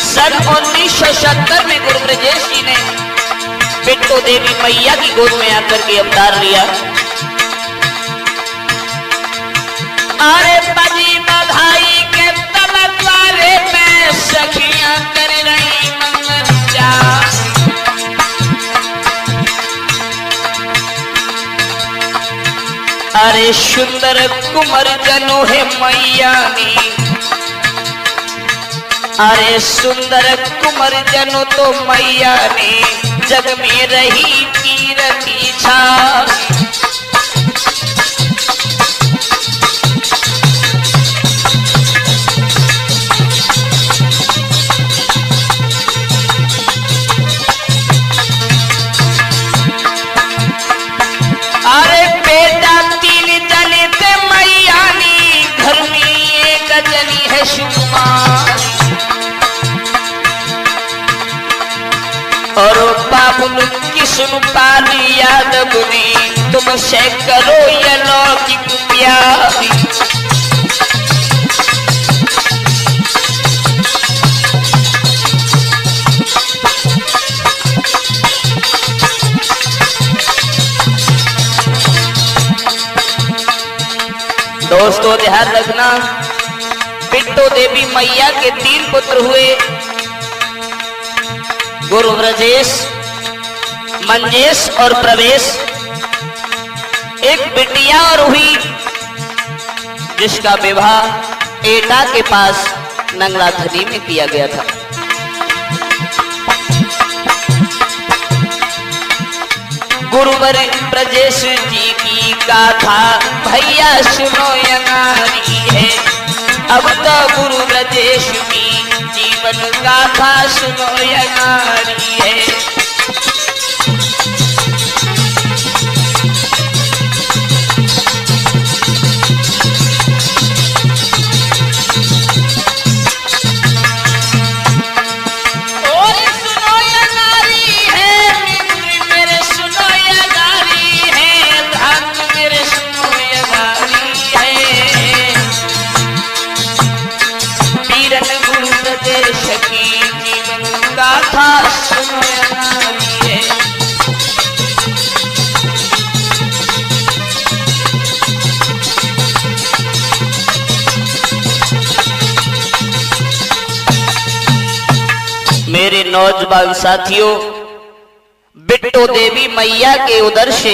सन 1970 में गुरु ब्रजेश जी ने बिट्टू देवी मैया की गोद में आकर के अवतार लिया। अरे बजी बधाई के तलवारे में सखियां कर रही मंगल। अरे सुंदर कुंवर जनो है मैया नी, अरे सुंदर कुंवर जनो तो मैया ने जग में रही कीरती छा। अरे बेटा तिल जले ते मैया नी, घर में एक जनी है सुकुमार। और बाबुल किस्म पाली यादव ने तुमसे करो ये लौकिक प्यारी। दोस्तों ध्यान रखना, बिट्टू देवी मैया के 3 पुत्र हुए, गुरु ब्रजेश, मंजेश और प्रवेश। एक बिटिया और हुई जिसका विवाह एटा के पास नंगलाधनी में किया गया था। गुरु ब्रजेश जी की गाथा भैया सुनो यंगारी है। अब तो गुरु ब्रजेश की जीवन गाथा सुनो यंगारी है। मेरे नौजवान साथियों, बिट्टू देवी मैया के उदर से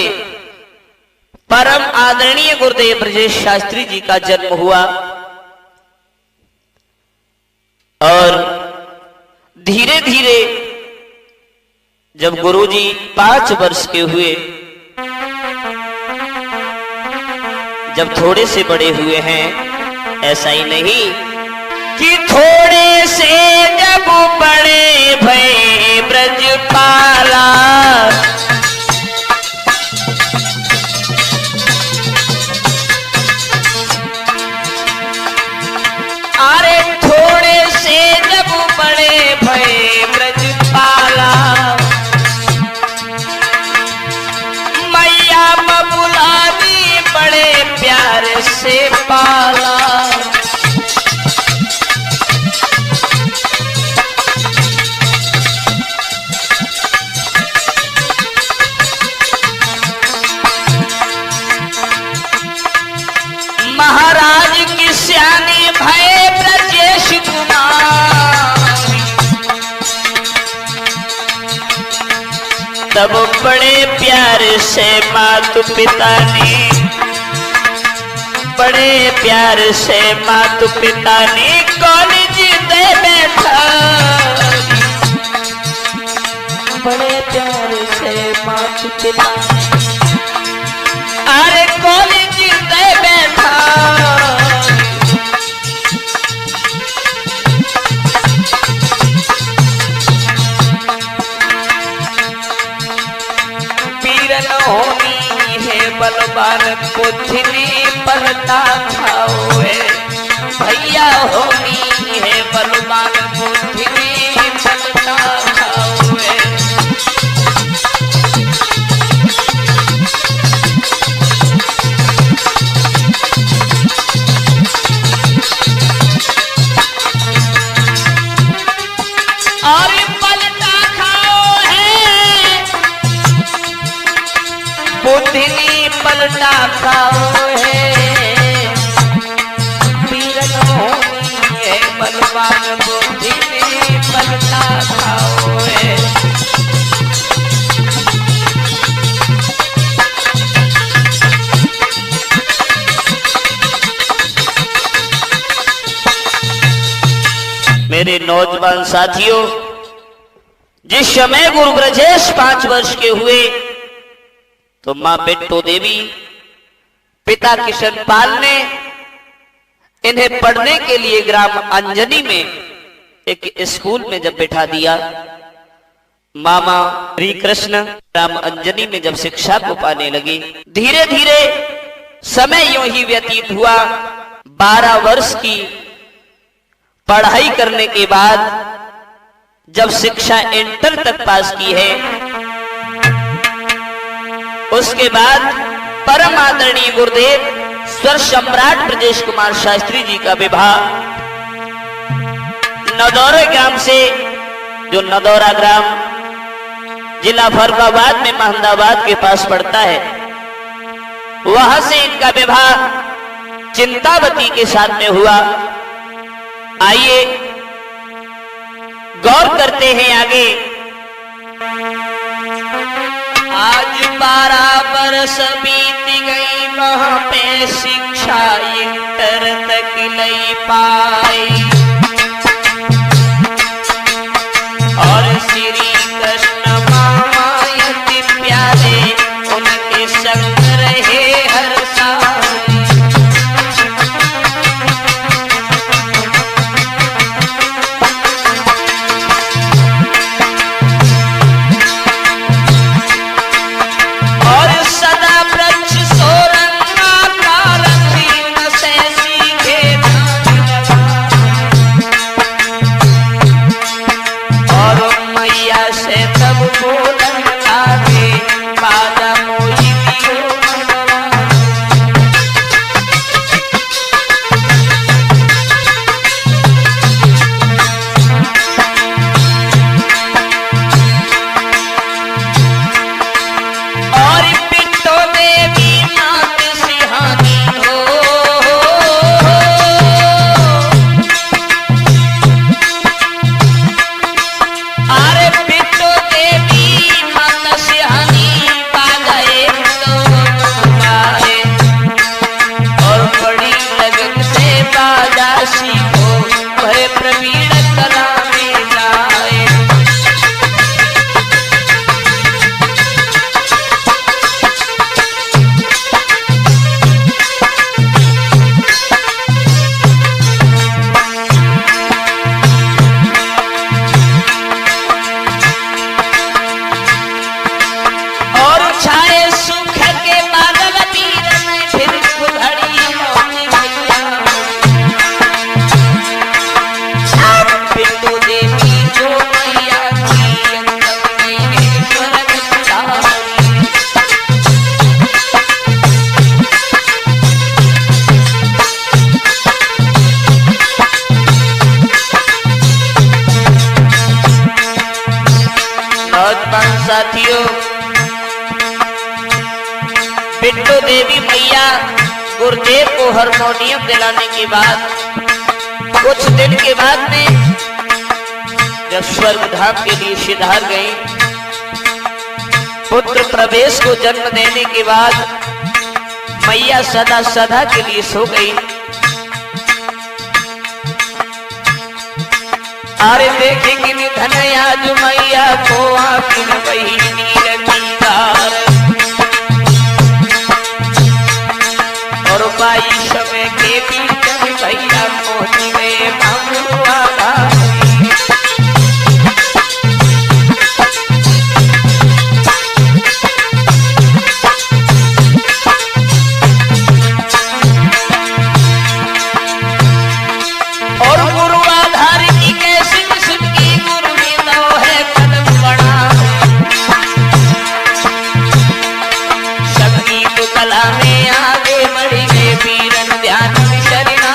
परम आदरणीय गुरुदेव ब्रजेश शास्त्री जी का जन्म हुआ और धीरे धीरे जब गुरुजी 5 वर्ष के हुए, जब थोड़े से बड़े हुए हैं, ऐसा ही नहीं कि थोड़े से जब बड़े भये ब्रजपाला, अरे थोड़े से जब बड़े भये ब्रजपाला, मैया बबुलानी बड़े प्यार से पाला। महाराज की श्यानी भय ब्रजेश कुमारी, तब बड़े प्यार से मातु पिता ने, बड़े प्यार से मातु पिता ने कॉलेज दे बैठा, बड़े प्यार से मातु पिता ने अरे कॉलेज दे बैठा। पीरन होनी है बलवान पुथनी पलटा खाओ है, भैया होनी है बलवान पुथनी पलटा खाओ है। और पलटा खाओ है, बुद्धि पलटा खाओ है, पीरन होनी है बलवान, बुद्धि पलटा खाओ है। मेरे नौजवान साथियों, जिस समय गुरु ब्रजेश 5 वर्ष के हुए तो मां बिट्टो देवी, पिता किशन पाल ने इन्हें पढ़ने के लिए ग्राम अंजनी में एक स्कूल में जब बैठा दिया, मामा श्री कृष्ण ग्राम अंजनी में जब शिक्षा को पाने लगे, धीरे धीरे समय यूं ही व्यतीत हुआ। 12 वर्ष की पढ़ाई करने के बाद जब शिक्षा इंटर तक पास की है, उसके बाद परम आदरणीय गुरुदेव स्वर सम्राट ब्रजेश कुमार शास्त्री जी का विवाह नदौरा ग्राम से, जो नदौरा ग्राम जिला फर्रुखाबाद में महमदाबाद के पास पड़ता है, वहां से इनका विवाह चिंतावती के साथ में हुआ। आइए गौर करते हैं आगे। आज 12 वर्ष बीत गई, वहां पे शिक्षा इंटर तक नहीं पाई, और श्री कृष्ण मामा यति प्यारे उनके संग रहे हर साल। साथियों, बिट्टो देवी मैया गुरुदेव को हारमोनियम दिलाने के बाद कुछ दिन के बाद में जब स्वर्ग धाम के लिए सिधार गई, पुत्र प्रवेश को जन्म देने के बाद मैया सदा सदा के लिए सो गई। अरे देखे कि निधन आज मैया को आखिर वही नीरदार, और 22 समय के बीच भैया पहुंच गए मामुआ। में आगे बढ़ गए वीरन ध्यान शरणा।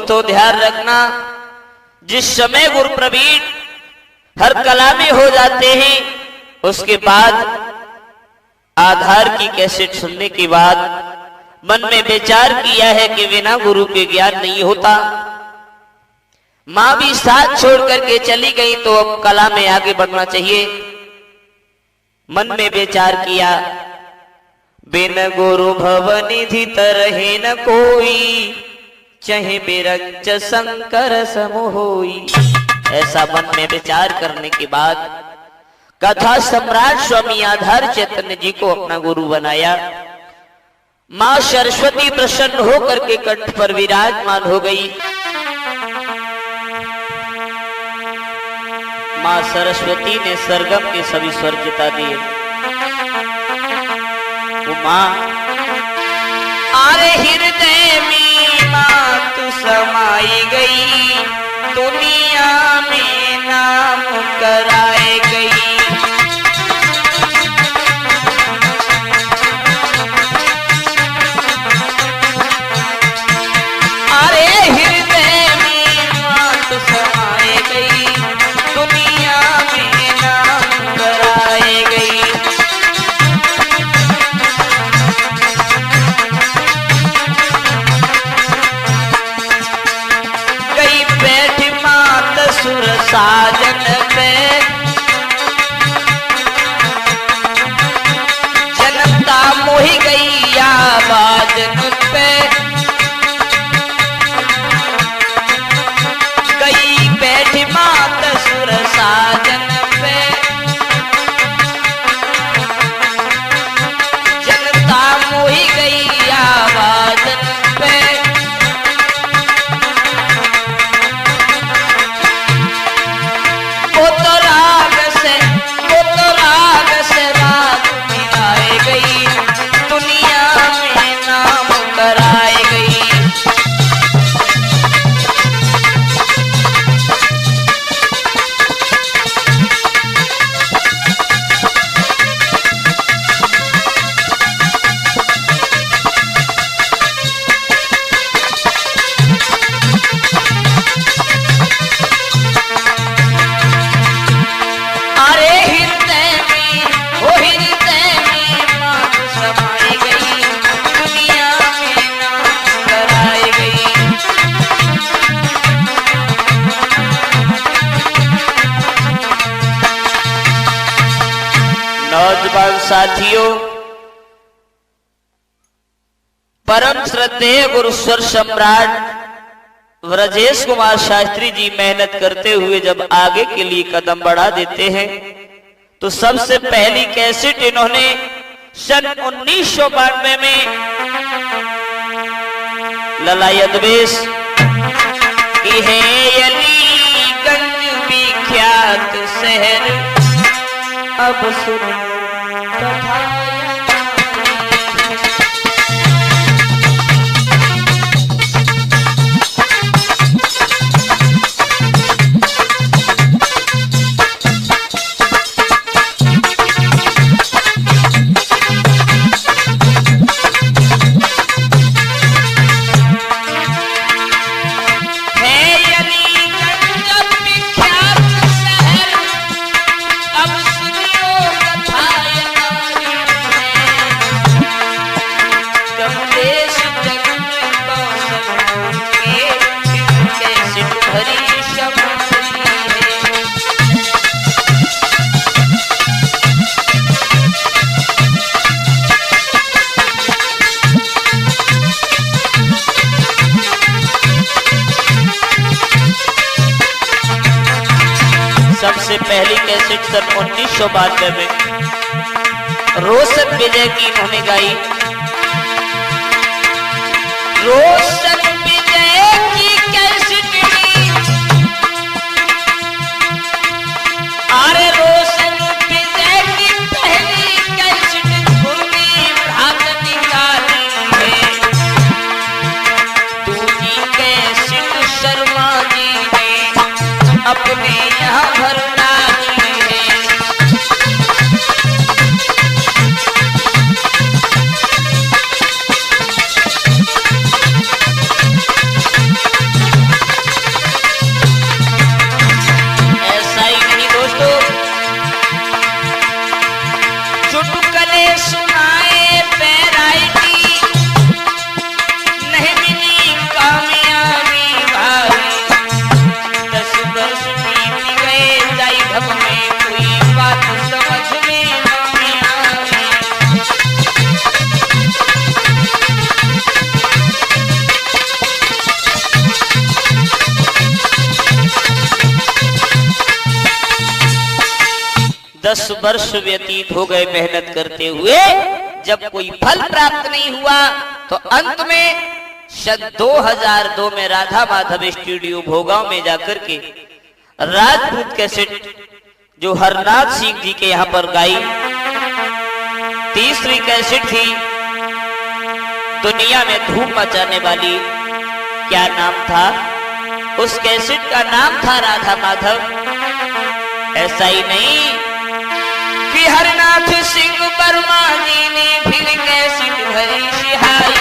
भक्तों ध्यान रखना, जिस समय गुरु प्रवीण हर कला में हो जाते हैं, उसके बाद आधार की कैसेट सुनने के बाद मन में विचार किया है कि बिना गुरु के ज्ञान नहीं होता। मां भी साथ छोड़ करके चली गई तो अब कला में आगे बढ़ना चाहिए। मन में विचार किया, बिन गुरु भवनिधि तरहे न कोई, चाहे बिरज शंकर सम होई। ऐसा मन में विचार करने के बाद कथा सम्राट स्वामी आधार चैतन्य जी को अपना गुरु बनाया। मां सरस्वती प्रसन्न होकर के कंठ पर विराजमान हो गई। मां सरस्वती ने सरगम के सभी स्वर जिता दिए। मां आरे हृदय में मां तू समाई गई, दुनिया में नाम कराए गई। अरे हृदय में मां तू समाई गई, दुनिया में नाम कराए गई। गई बैठ मात सुर साजन पे, जनता मोही गई आवाजन पे। गई बैठ मात सुर साजन पे, जनता मोही गई आवाजन पे। वो तो राग से राग मिलाए गई, दुनिया में नाम कराए गई। अरे हृदय में, ओ हृदय में मां तू समाई गई, दुनिया में नाम कराई गई। नौजवान साथियों, परम श्रद्धेय गुरु स्वर सम्राट ब्रजेश कुमार शास्त्री जी मेहनत करते हुए जब आगे के लिए कदम बढ़ा देते हैं तो सबसे पहली कैसेट इन्होंने सन 1992 में ललायतवेश की है। अलीगंज विख्यात शहर अब सुन कथा। सबसे पहली कैसेट सन 1992 में रोशन विजय की इन्होंने गाई। रोशन विजय की कैसेट ली, अरे रोशन विजय की पहली कैसेट गुरमी भाग निकाली है। दूसरी कैसेट शर्मा जी ने अपने यहाँ भर डाली है। 10 वर्ष व्यतीत हो गए मेहनत करते हुए, जब कोई फल प्राप्त नहीं हुआ तो अंत में सन 2002 में राधा माधव स्टूडियो भोगांव में जाकर के राजपूत कैसेट जो हरनाथ सिंह जी के यहां पर गाई, तीसरी कैसेट थी दुनिया में धूम मचाने वाली। क्या नाम था उस कैसेट का? नाम था राधा माधव। ऐसा ही नहीं कि हरनाथ सिंह वर्मा जी ने फिर कैसेट भरी सिहाई।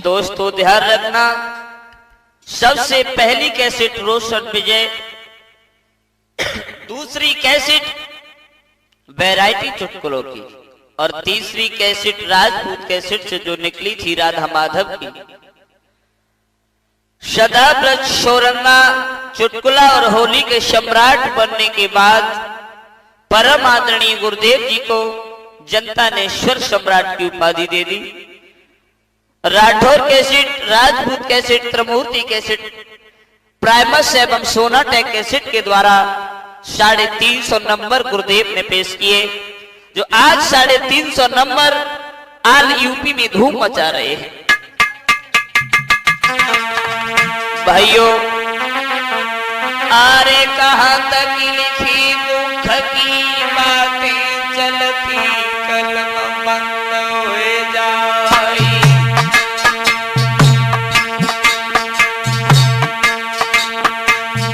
दोस्तों ध्यान रखना, सबसे पहली कैसेट रोशन विजय, दूसरी कैसेट वैरायटी चुटकुलों की, और तीसरी कैसेट राजपूत कैसेट से जो निकली थी राधा माधव की। सदाब्रज शोरंगा चुटकुला और होली के सम्राट बनने के बाद परम आदरणीय गुरुदेव जी को जनता ने स्वर सम्राट की उपाधि दे दी। राठौर कैसेट, राजपूत कैसेट, त्रिमूर्ति कैसेट, प्राइमस एवं सोनाटेक कैसेट के द्वारा 350 नंबर गुरुदेव ने पेश किए, जो आज 350 नंबर आल यूपी में धूम मचा रहे हैं। भाइयों, आरे कहां तक लिखी दुख की बातें चलती कलम बंद हुए जाई।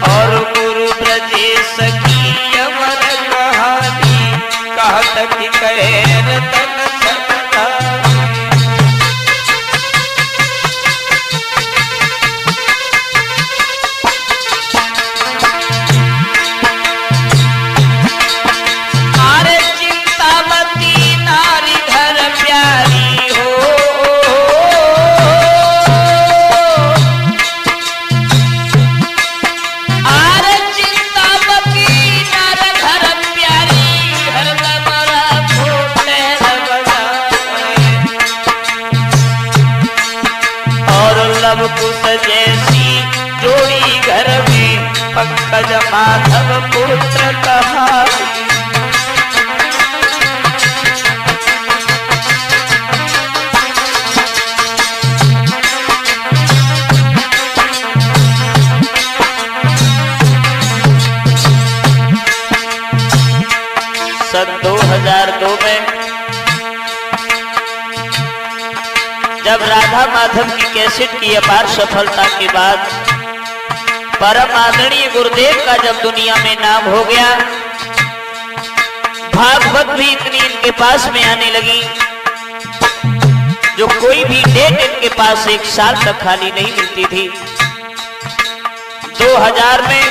और गुरु ब्रजेश की अमर कहानी कहत की कहे रतन सकता। आरे चिंतामती नारी घर प्यारी हो, आरे चिंतामती नारी घर प्यारी, हरदम राखो लहर बजाए। और लव कुश जैसी जोड़ी घर में पंकज माधव पुत्र कहाई। सन 2002 में जब राधा माधव की कैसेट की अपार सफलता के बाद परम आदरणीय गुरुदेव का जब दुनिया में नाम हो गया, भागवत भी इतनी इनके पास में आने लगी, जो कोई भी डेट इनके पास 1 साल तक खाली नहीं मिलती थी। 2000 में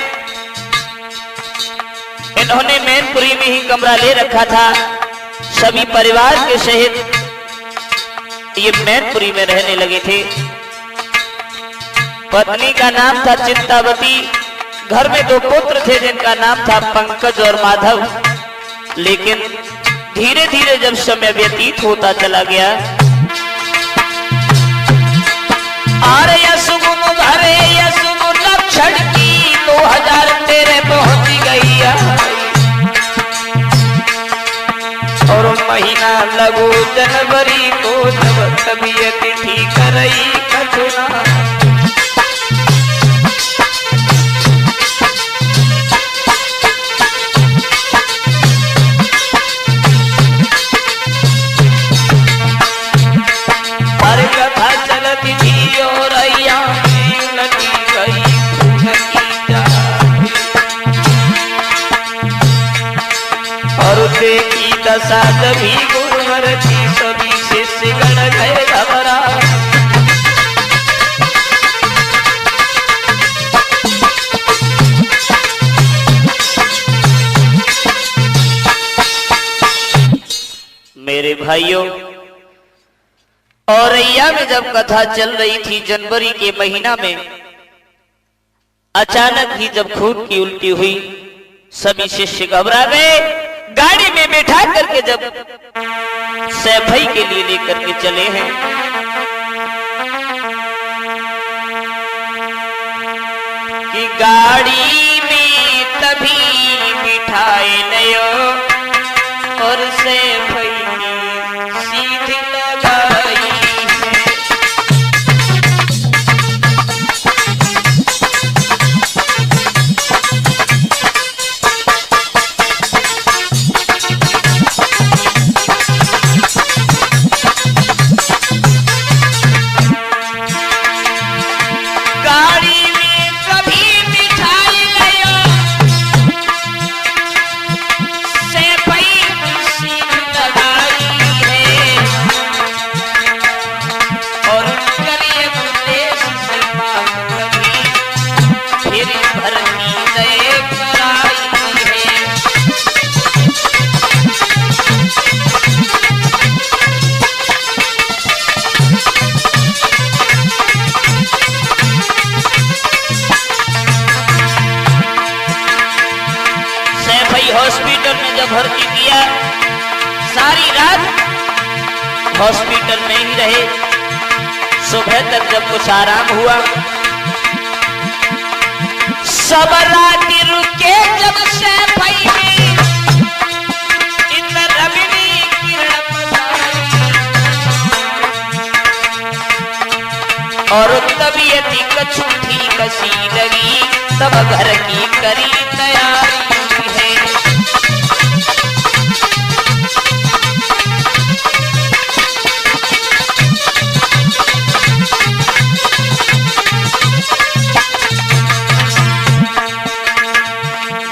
इन्होंने मैनपुरी में ही कमरा ले रखा था, सभी परिवार के सहित ये मैनपुरी में रहने लगे थे। पत्नी का नाम था चिंतावती, घर में 2 पुत्र थे जिनका नाम था पंकज और माधव। लेकिन धीरे धीरे जब समय व्यतीत होता चला गया, आरे यसुगुन भरे यसुगुन लक्षण की 2013 पहुंच गई, और महीना लगो जनवरी को जब तबीयत ठीक रही कछुना। देखी दशा जभी गुरुवर की सभी शिष्य गण गए घबरा। मेरे भाइयों, औरैया में जब कथा चल रही थी जनवरी के महीना में, अचानक ही जब खून की उल्टी हुई, सभी शिष्य घबरा गए। गाड़ी में बैठा करके जब सैफई के लिए लेकर के चले हैं, कि गाड़ी में तभी बिठाए नयो और सैफई की सीधी लगाई है। हॉस्पिटल में जब भर्ती किया, सारी रात हॉस्पिटल में ही रहे। सुबह तक जब कुछ आराम हुआ, सब रात रुके जब सैफई में इंद्र रविनी किरण पधारी, और तबीयत कछु ठीक सी लगी, तब घर की करी तैयारी है।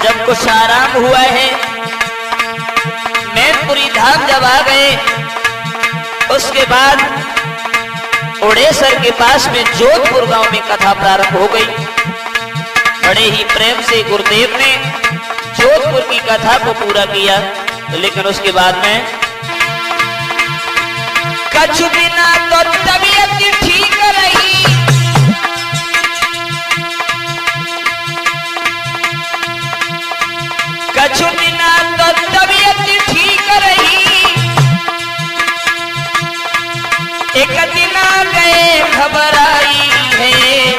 जब कुछ आराम हुआ है, मैनपुरी धाम जब आ गए, उसके बाद ओडेसर के पास में जोधपुर गांव में कथा प्रारंभ हो गई। बड़े ही प्रेम से गुरुदेव ने जोधपुर की कथा को पूरा किया, लेकिन उसके बाद में कुछ बिना तो तबीयत ठीक रही, कुछ बिना तो तबीयत ठीक रही। एक दिन आ गए घबराई है,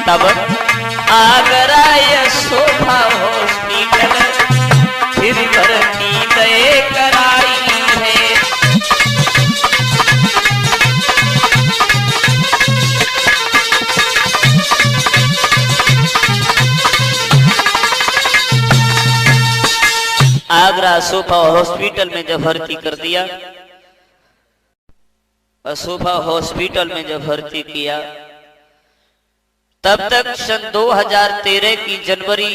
तब आगरा यशोभा हॉस्पिटल फिर भर्ती तय कराई है। आगरा यशोभा हॉस्पिटल में जब भर्ती कर दिया, यशोभा हॉस्पिटल में जब भर्ती किया, तब तक सन 2013 की जनवरी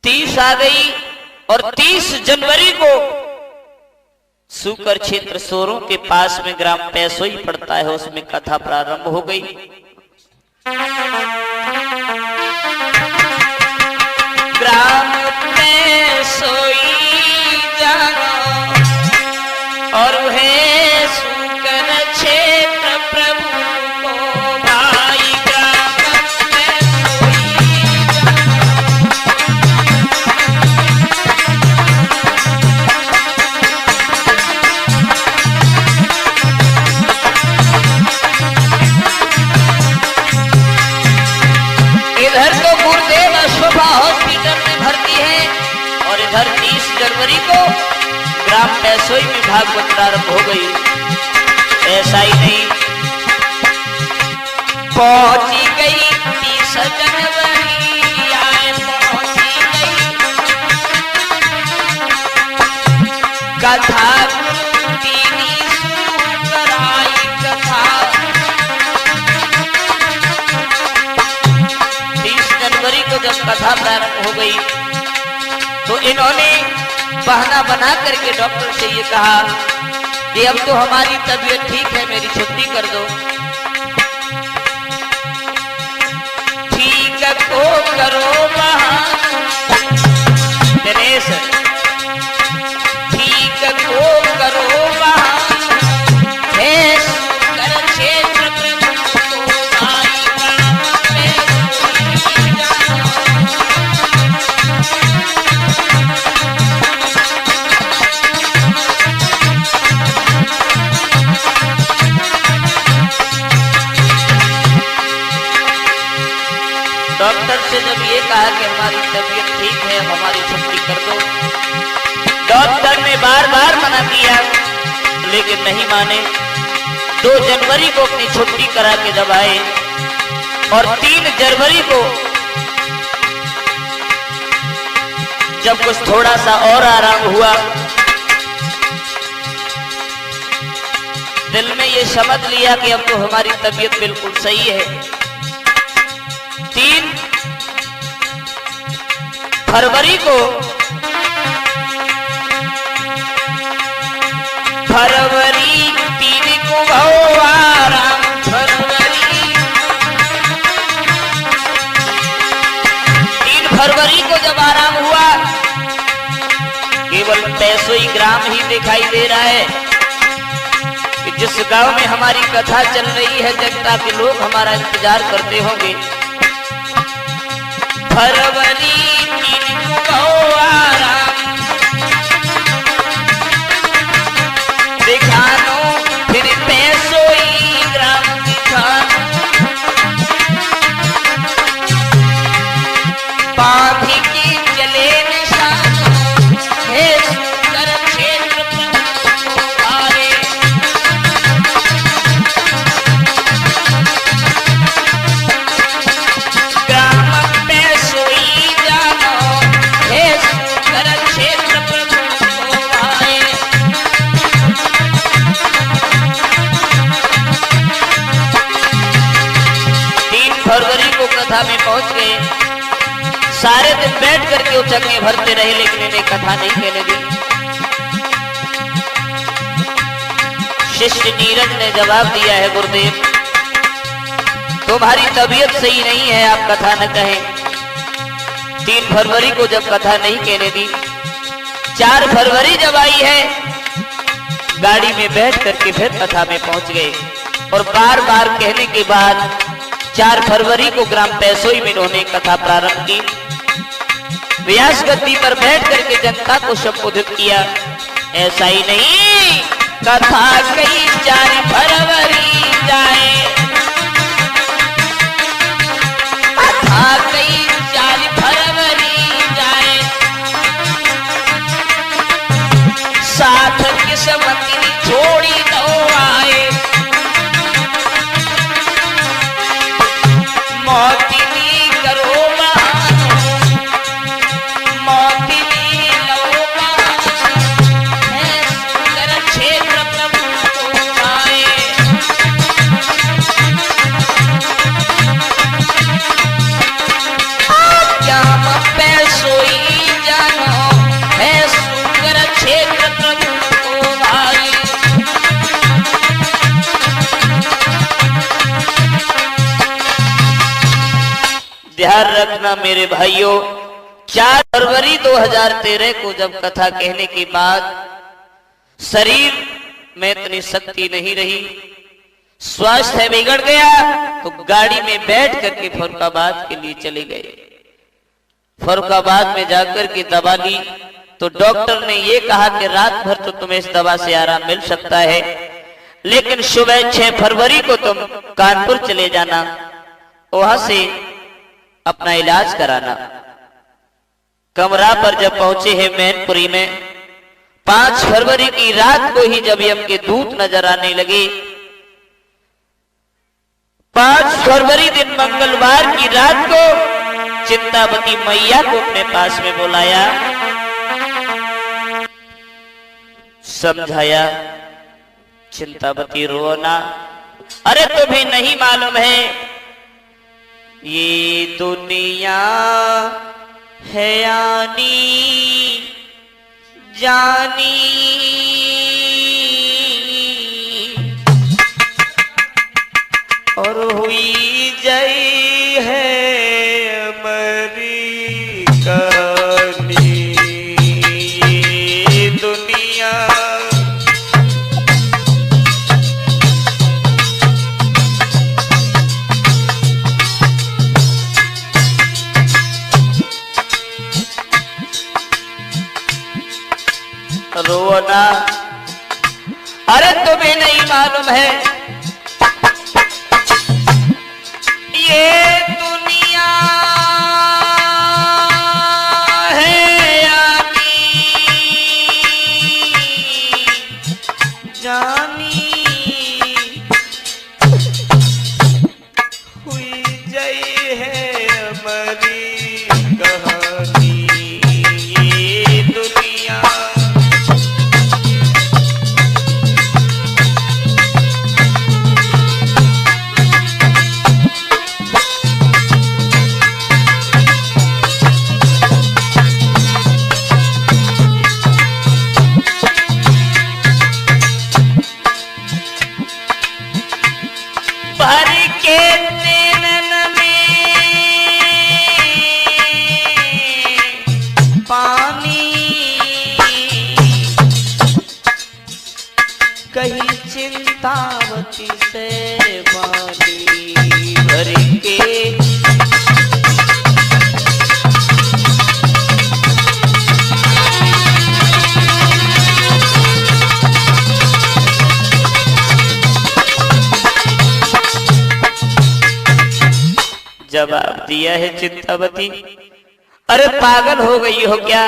30 आ गई, और 30 जनवरी को सुकर क्षेत्र सोरों के पास में ग्राम पैसोई पड़ता है, उसमें कथा प्रारंभ हो गई। ग्राम पैसोई जाना और वह सुकर क्षेत्र प्रभु को भाई, ग्राम पैसोई इधर तो गुरुदेव यशोभा हॉस्पिटल में भर्ती है, और इधर 30 जनवरी को ग्राम पैसोई में भागवत प्रारंभ हो गई। ऐसा ही नहीं, पहुंची गई 30 जनवरी आए, पहुंची गई कथा गुरुदीनी सुकराई कथा। 30 जनवरी को जब कथा प्रारंभ हो गई, तो इन्होंने बहाना बना करके डॉक्टर से ये कहा कि अब तो हमारी तबीयत ठीक है, मेरी छुट्टी कर दो। ठीक को करो बहाना दिनेश, ठीक को करो बहाना है कर क्षेत्र डॉक्टर से जब ये कहा कि हमारी तबीयत ठीक है, हमारी छुट्टी कर दो, डॉक्टर ने बार बार मना किया लेकिन नहीं माने। 2 जनवरी को अपनी छुट्टी करा के जब आए और 3 जनवरी को जब कुछ थोड़ा सा और आराम हुआ, दिल में ये समझ लिया कि अब तो हमारी तबीयत बिल्कुल सही है। 3 फरवरी को फरवरी 3 को आराम, फरवरी 3 फरवरी को जब आराम हुआ, केवल 63 ग्राम ही दिखाई दे रहा है कि जिस गांव में हमारी कथा चल रही है, जनता के लोग हमारा इंतजार करते होंगे। फरवरी 3 को आराम दिखानो, फिर 63 ग्राम दिखानो, पाथी की चले निशानो है सुंदर क्षेत्र आरे। कथा में पहुंच गए, सारे दिन बैठ करके वो चंगे भरते रहे लेकिन इन्हें कथा नहीं कहने दी। शिष्य नीरज ने जवाब दिया है, गुरुदेव तुम्हारी तबीयत सही नहीं है, आप कथा न कहें। 3 फरवरी को जब कथा नहीं कहने दी, 4 फरवरी जब आई है, गाड़ी में बैठ करके फिर कथा में पहुंच गए और बार बार कहने के बाद 4 फरवरी को ग्राम पैसोई में इन्होंने कथा प्रारंभ की। व्यास गद्दी पर बैठ करके जनता को संबोधित किया। ऐसा ही नहीं, कथा कई 4 फरवरी जाए, कथा कई 4 फरवरी जाए, साथ किस्मत छोड़ी दो आए, मौतिनी करो बहानो, मौतिनी लो बहानो है सुंदर क्षेत्र प्रभु को आए। क्या पैसोई जानो है सुंदर क्षेत्र प्रभु को आए। ध्यान रखना मेरे भाइयों, 4 फरवरी 2013 को जब कथा कहने के बाद शरीर में इतनी शक्ति नहीं रही, स्वास्थ्य बिगड़ गया, तो गाड़ी में बैठ करके फरुखाबाद के लिए चले गए। फरुखाबाद में जाकर के दवा ली तो डॉक्टर ने यह कहा कि रात भर तो तुम्हें इस दवा से आराम मिल सकता है, लेकिन सुबह 6 फरवरी को तुम कानपुर चले जाना, वहां से अपना इलाज कराना। कमरा पर जब पहुंचे हैं मैनपुरी में, 5 फरवरी की रात को ही जब यम के दूत नजर आने लगे, 5 फरवरी दिन मंगलवार की रात को चिंतावती मैया को अपने पास में बुलाया, समझाया, चिंतावती रोना, अरे तुम्हें नहीं मालूम है ये दुनिया है आनी जानी और हुई जई है अमरी कहानी दुनिया। रोना, अरे तुम्हें नहीं मालूम है ये दुनिया है आनी जानी हुई जई है हमारी कहानी ये दुनिया। भर के नैनन में पानी कहीं चिंतावती से पानी भर के। जवाब दिया है चिंतावती, अरे पागल हो गई हो क्या?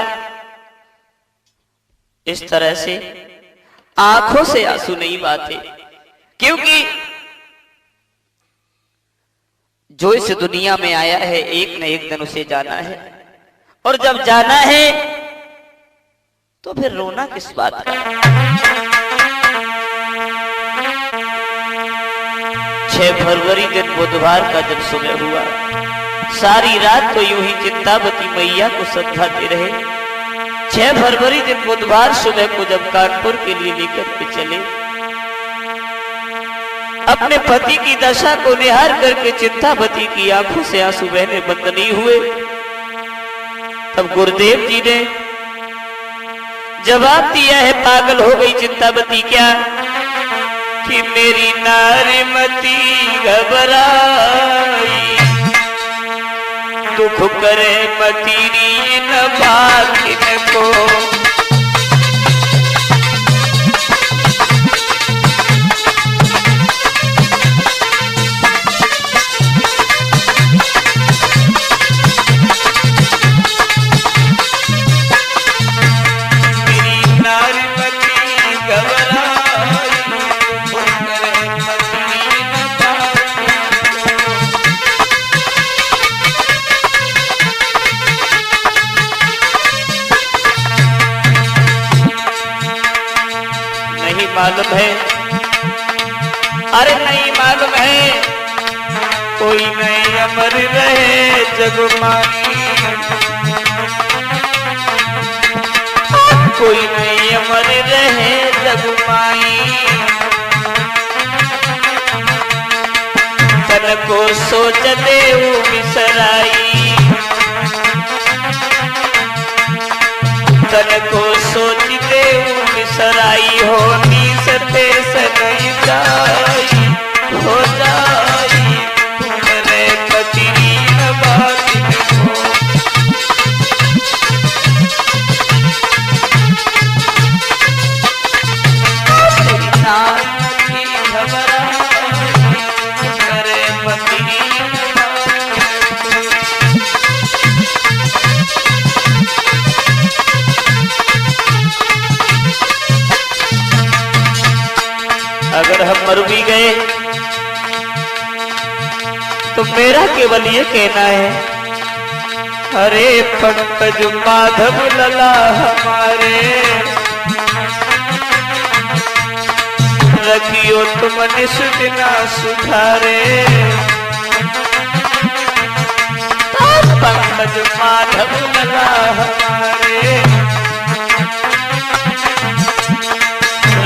इस तरह से आंखों से आंसू नहीं बहाते, क्योंकि जो इस दुनिया में आया है एक न एक दिन उसे जाना है, और जब जाना है तो फिर रोना किस बात का? 6 फरवरी दिन बुधवार का जब सुबह हुआ, सारी रात तो यूं ही चिंतावती मैया को समझाते रहे। 6 फरवरी दिन बुधवार सुबह को जब कानपुर के लिए लेकर के चले, अपने पति की दशा को निहार करके चिंतावती की आंखों से आंसू बहने बंद नहीं हुए। तब गुरुदेव जी ने जवाब दिया है, पागल हो गई चिंतावती क्या? कि मेरी नारीमती घबराई, दुख करे मतीरी न भागिन को। मेरी नारीमती घबराई, मालूम है, अरे नहीं मालूम है, कोई नहीं अमर रहे जगमाई, कोई नहीं अमर रहे जगमाई। तन को सोच देऊ बिसराई, तन को सोच देऊ बिसराई, होनी से पेश नहीं जाई, हो जाई तुम्हारे पतिनी न बातिन को। नारी घबराई, तुम्हारे पतिनी न बातिन अगर हम मर भी गए तो मेरा केवल ये कहना है, हरे पंकज माधव लला हमारे, रखियो तुम निष्ठिना सुधारे। पंकज माधव लला हमारे,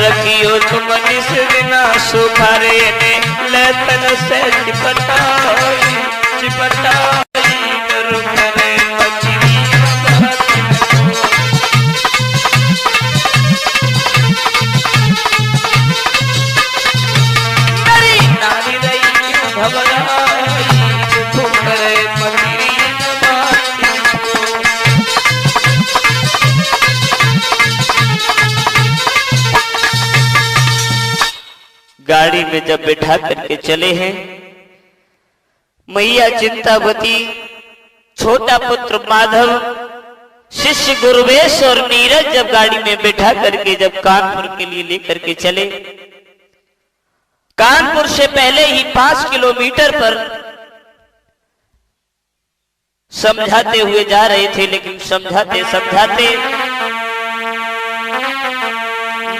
रखियो तुम निस बिना सुखारे ने, लेतन से चिपटाई चिपटाई करो करे मछली मेरी नारी रही घबराई तो करे मछली गाड़ी में जब बैठा करके चले हैं, मैया चिंतावती, छोटा पुत्र माधव, शिष्य गुरुवेश और नीरज जब गाड़ी में बैठा करके जब कानपुर के लिए लेकर के चले, कानपुर से पहले ही 5 किलोमीटर पर समझाते हुए जा रहे थे, लेकिन समझाते समझाते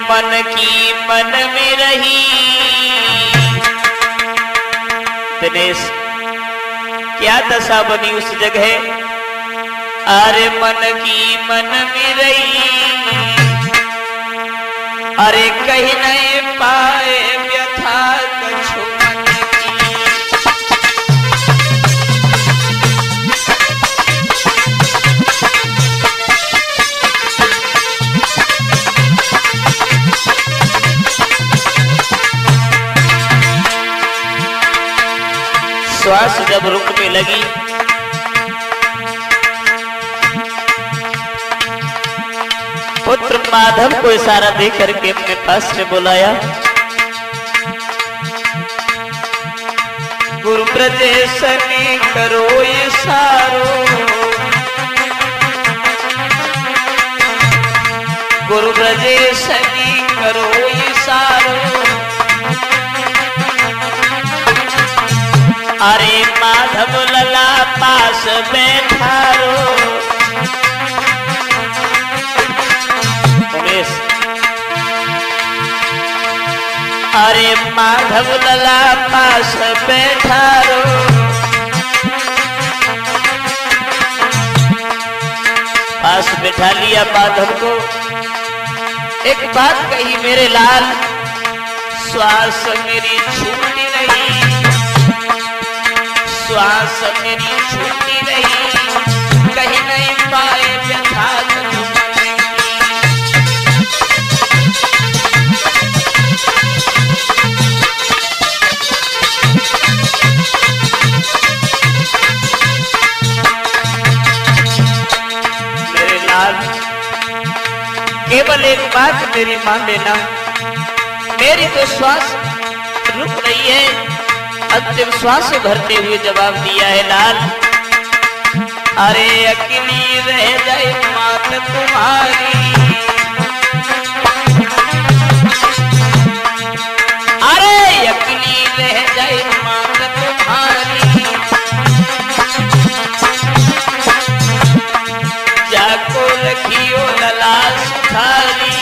मन की मन में रही। दिनेश, क्या दशा बनी उस जगह, अरे मन की मन में रही, अरे कहीं नहीं पाए व्यथा कछु मन की। श्वास जब रुकने लगी, पुत्र माधव को इशारा दे करके अपने पास में बुलाया। गुरु ब्रजेश ने करो इशारो, गुरु ब्रजेश ने करो इशारो, अरे माधव लला पास बैठारो। उमेश, अरे माधव लला पास बैठारो, पास बैठा लिया माधव को। एक बात कही मेरे लाल, श्वास मेरी छूटी नहीं, श्वास मेरी छूटी रही, कहीं नहीं पाए व्यथा कछु मन की। मेरे लाल, केवल एक बात मेरी मान लेना, मेरी तो श्वास रुक रही है, अंतिम श्वास भरते हुए जवाब दिया है लाल। अरे अकेली रह जाए मात तुम्हारी, अरे अकेली रह जाए मात तुम्हारी, जाको रखियो लला सुधारी।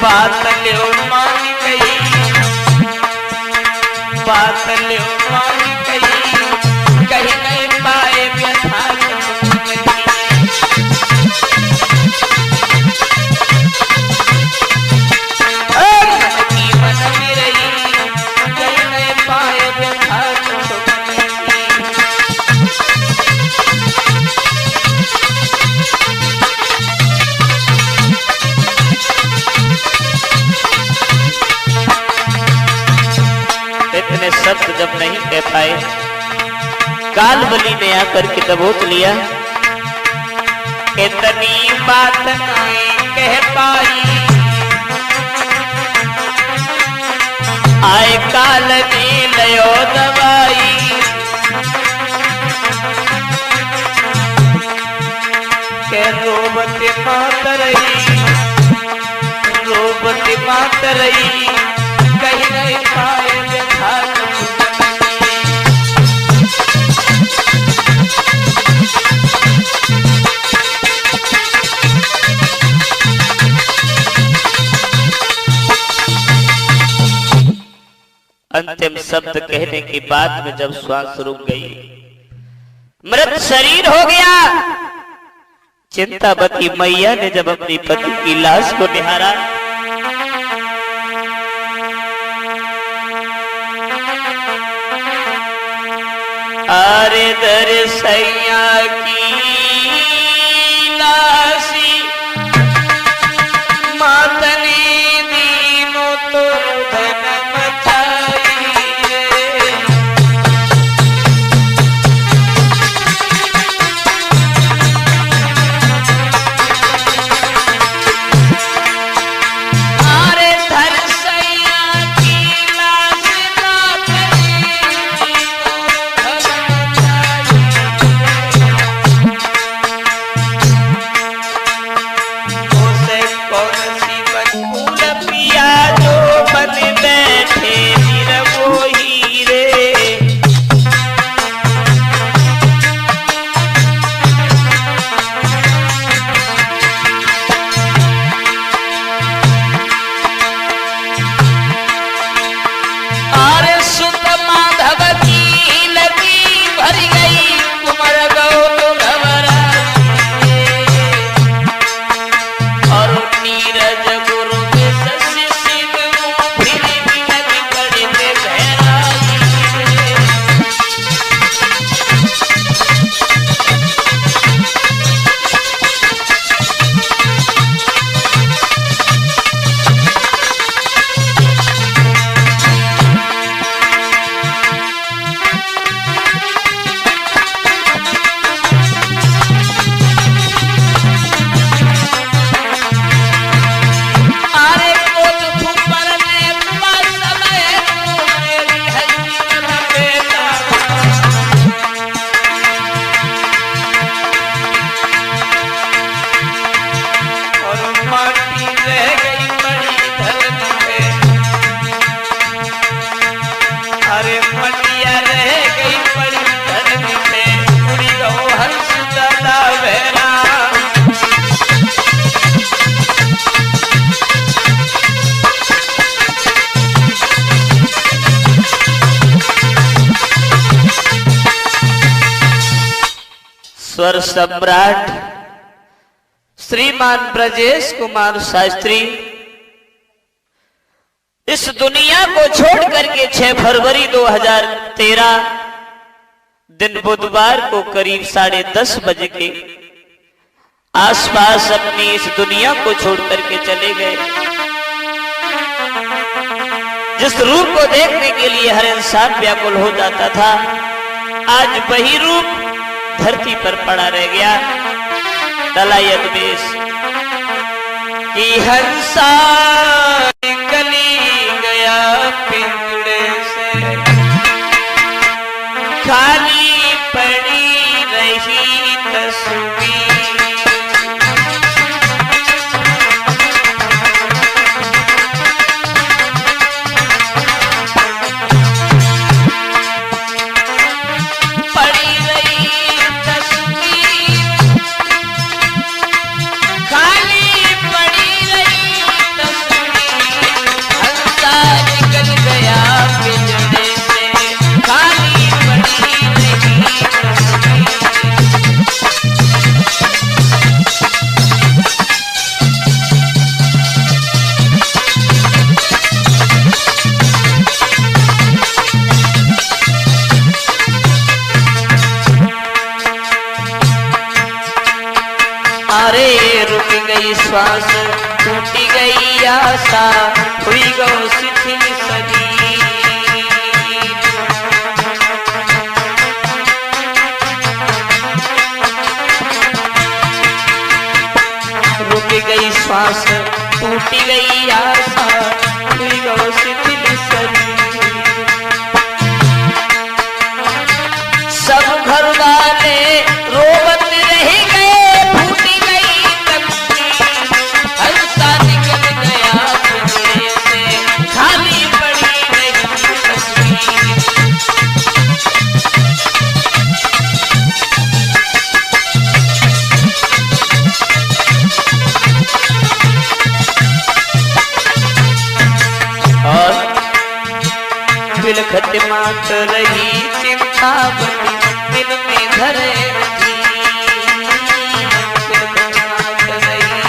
बात लो मान गई, बात लो मान गई, कहीं नहीं पाए व्यथा कछु मन की। मन की मन में रही, कहीं नहीं पाए व्यथा कछु मन की। इतने शब्द जब नहीं कह पाए, कालबली ने आकर के दबोच लिया। इतनी बात नहीं कह पाई, आए काल ने लयो दवाई। के रोबते मात रही, रोबते मात रही, कहीं नहीं पाए व्यथा कछु मन की। अंतिम शब्द कहने के बाद में जब श्वास रुक गई, मृत शरीर हो गया, चिंतावती मैया ने जब अपनी पति की लाश को निहारा, अरे दरसैया की लाशी मातने दीनों तो धन मचाई रे। अरे दरसैया की लाश मातने स्वर सम्राट श्रीमान ब्रजेश कुमार शास्त्री इस दुनिया को छोड़ करके 6 फरवरी 2013 दिन बुधवार को करीब 10:30 बजे के आसपास अपनी इस दुनिया को छोड़ करके चले गए। जिस रूप को देखने के लिए हर इंसान व्याकुल हो जाता था, आज वही रूप धरती पर पड़ा रह गया। दलायत बेस कि हंसा निकली गया पिंजड़े से, खाली पड़ी रही तस्वीर। अरे रुक गई श्वास, टूटी गई आशा, हुई गौ शिथिल शरीर। रुक गई श्वास, टूटी गई आशा, हुई गौ शिथिल शरीर। सब घर वाले रोवत रह गए, और मात रही चिंता बनी दिल में धरे रही, बिलखत मात रही,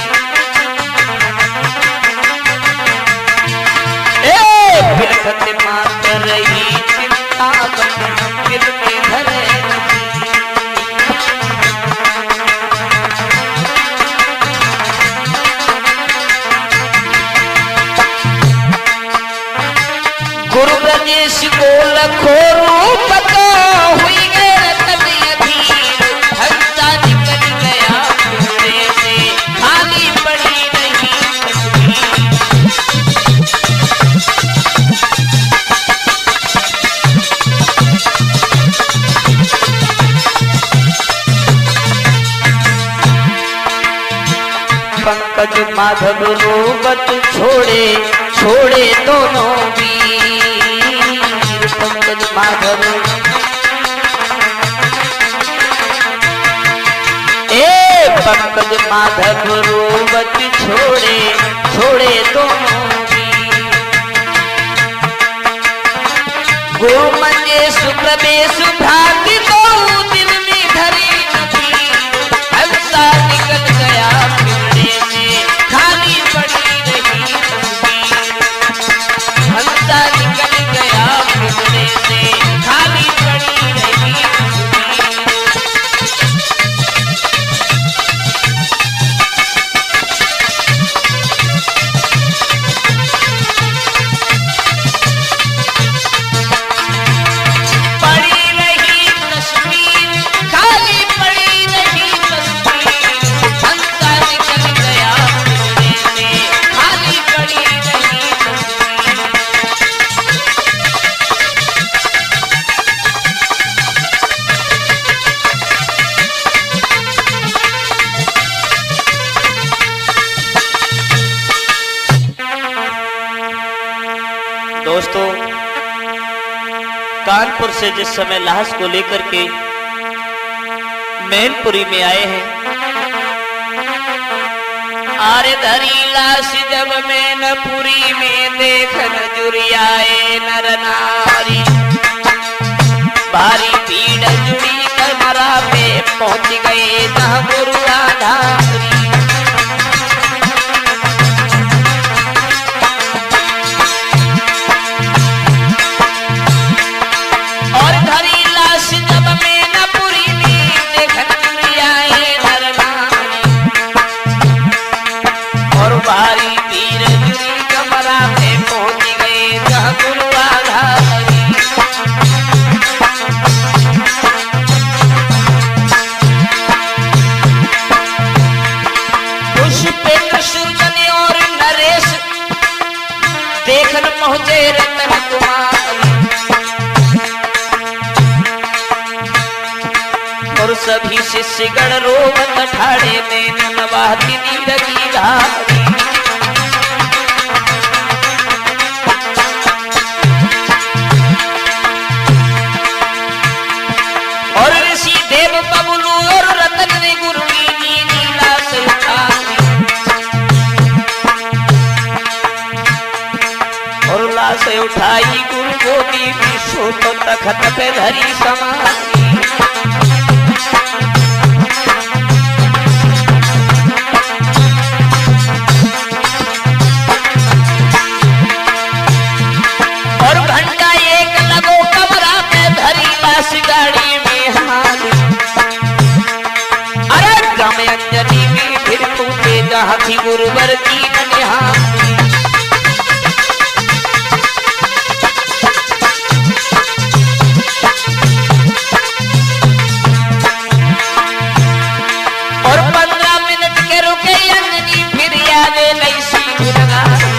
बिलखत मात रही चिंता बनी दिल में धरे रही। गुरु ब्रजेश को लखो रूप तो हुई गए तभी अधीर, हंसा निकल गया पिंजरे से खाली पड़ी नहीं पंकज माधव रोबत छोड़े छोड़े दोनों वीर, पंकज माधव पंकज माधव रोबत छोड़े छोड़े दोनों वीर। गुरु मंजेश प्रवेश भाग्य को दिल में धरी नदी, हंसा निकल गया पिंजरे से खाली पड़ी रही तस्वीर, हंसा निकल गया पिंजरे से खाली पड़ी रही तस्वीर। पड़ी रही तस्वीर, खाली पड़ी रही तस्वीर, हंसा निकल गया पिंजरे से खाली पड़ी रही तस्वीर। दोस्तों, कानपुर से जिस समय लाश को लेकर के मैनपुरी में आए हैं, आरे धरी लाश जब मैनपुरी में देख नजुरियाए नर नारी, भारी भीड़ जुड़ी कमरा पे पहुंच गए जहां गुरु आधारी। और धरी लाश जब मैनपुरी में देख नजुरियाए नर नारी, और भारी भीड़ जुड़ी कमरा पे पहुंच गए जहां गुरु आधारी। पुष्पेंद्र सुरजन और नरेश देखन पहुंचे रतन कुमार, और सभी शिष्यगण रोवत ठाड़े में नवाती नीरजी धारी। और ऋषि देव बबलू और रतन ने गुरु की नीला से उठाई, और लाश उठाई गुरु गोदी भी सोत तखत पे धरी समाई। और घंटा एक लगो कमरा पे धरी लाश गाड़ी में हारी, अरे गम अंजलि में फिर पूछे जहाँ थी गुरुवर की निहारी। और 15 मिनट के रुके अंजनी फिर याद लैसी गुनगारी,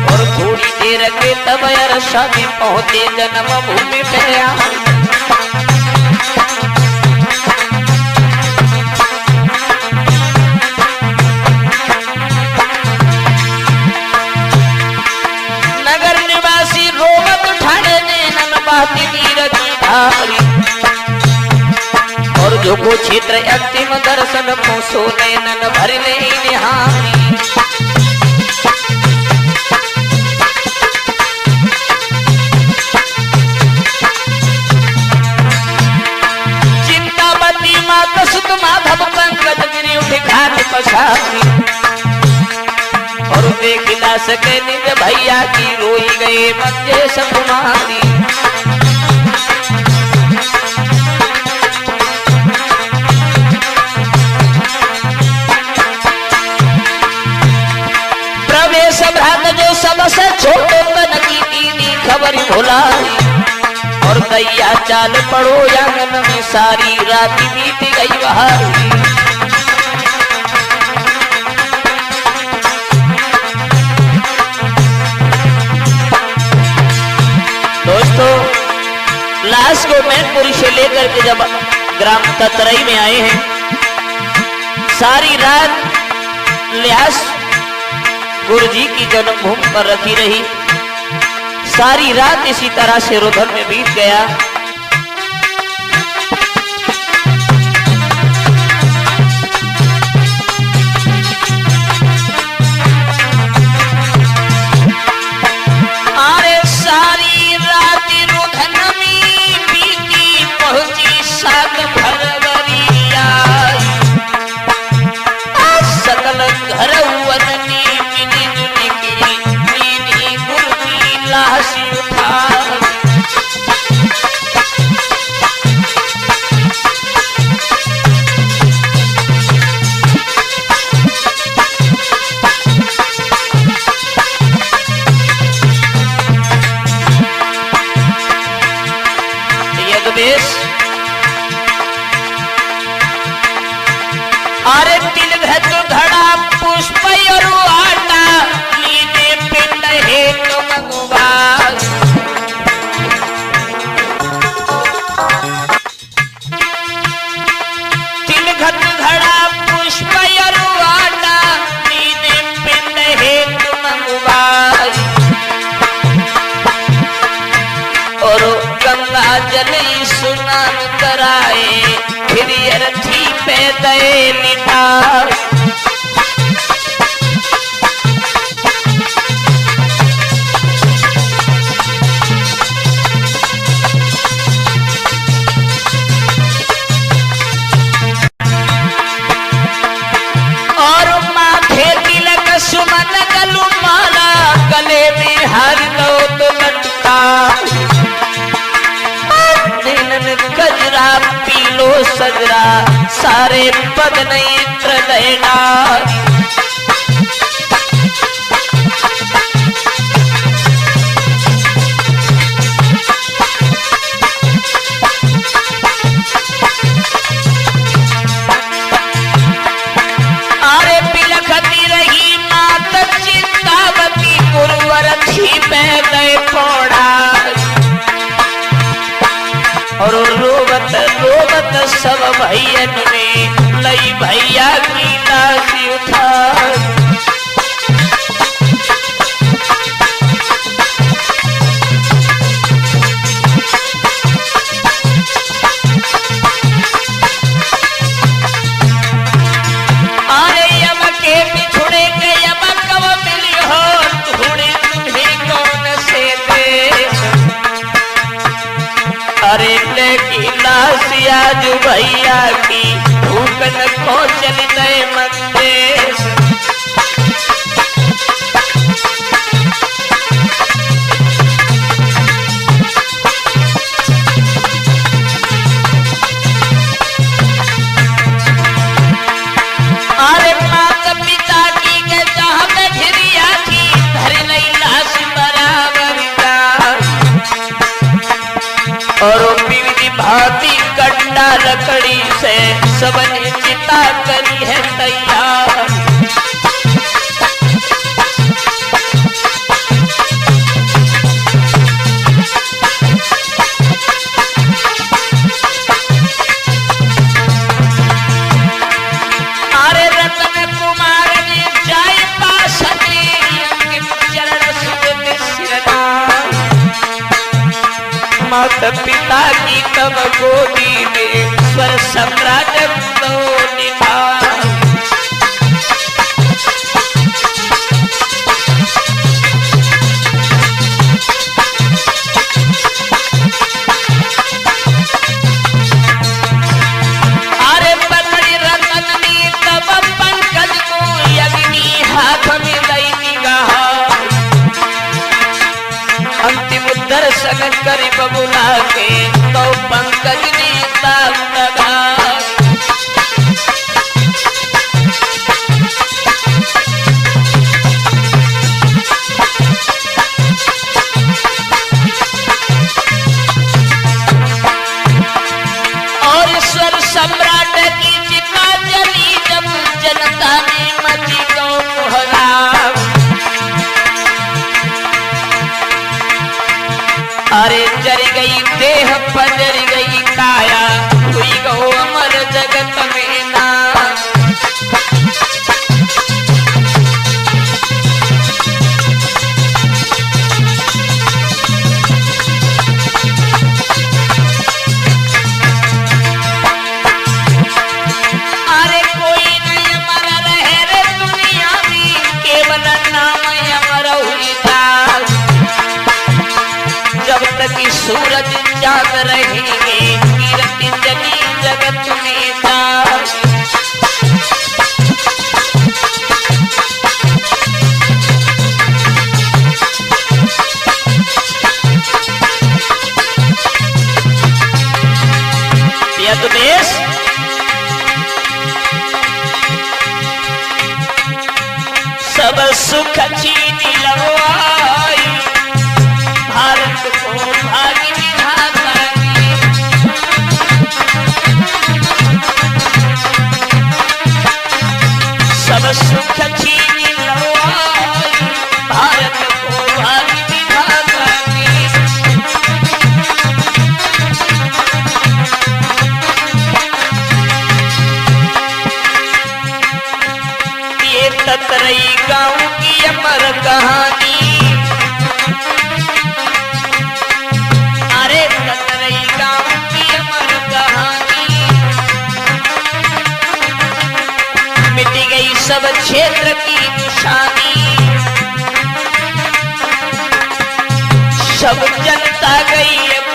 और थोड़ी देर के तब अरसा में पहुंचे जन्म भूमि पे आई। नगर निवासी रोवत ठाणे ने नन बाती नीर की धारी, और जो को क्षेत्र अंतिम दर्शन पहुंचो नैनन भरने निहारी। पछाड़ी, और देख ना सके निज भैया की रोई गए मंजेश कुमारी। प्रवेश भ्रात जो सबसे छोटे तन की दीनी खबर भुलाई, और दैया चाल पड़ो आंगन में सारी रात बीत गई बहारी। दोस्तों, लाश को मैनपुरी से लेकर के जब ग्राम ततरई में आए हैं, सारी रात लिहाज गुरुजी की जन्मभूमि पर रखी रही। सारी रात इसी तरह से रुधन में बीत गया। अरे सारी रात रुधन में बीती, पहुंची 7 फरवरी आई। सकल घर वननी मिली जुली की मीनी गुरु की लाश उठाई। अरे तिल घट घड़ा पुष्प और आटा, लीने पिंड हे तो मंगवा। तिल घट घड़ा पुष्प और आटा, लीने पिंड हे तो मंगवा। और गंगा जल स्नान कराए, फिर अर्थी पे दे लिटा। और माथे तिलक सुमन गलु माला, गले में हर लोट लटका। गजरा पीलो सजरा, सारे पद नेत्र देना। अरे बिलखती रही मात चिंतावती, गुरुवर थी पैदे पौड़ा। और रोवत रोवत सब भैयन में लई भैया की लाश उठा। अरे यम के बिछुड़े के यम कब मिली हो, ढूंढे तुम्हें कौन से देश। अरे लेकिन लाश आज भैया की भूकन को चल गए मंदेश। अरे माता पिता की के जहाँ पे घिरिया थी, धर नहीं लाश बराबर का। और भाती कंडा लकड़ी से सबने चिता करी है तैयार। अरे रतन कुमार ने जाय पास अंकित चरण सुन सिरना। माता पिता की तब गोदी में स्वर सम्राट तो निभा। अरे पकड़ी रतन ने तब पंकज बुला के तो पंकज ने ताक लगा। और स्वर सम्राट की चिता जली जब जनता ने मची तो कोहराम। अरे जल गई देह पजर गई काया हुई गो अमर जगत में नाम। अरे कोई नहीं अमर रहे रे दुनिया में केवल नाम अमर हुई जाल। जब तक सूरज चांद रहेंगे कीर्ति जगी जगत में जाल। यदुवेश सब सुख छीन लवाई भारत को भाग्य विधाता की। सब सुख छीन लवाई भारत को भाग्य विधाता की। ये ततरई गांव की अमर कहानी। अरे ततरई गांव की अमर कहानी। मिट गई सब क्षेत्र की निशानी। सब जनता गई अब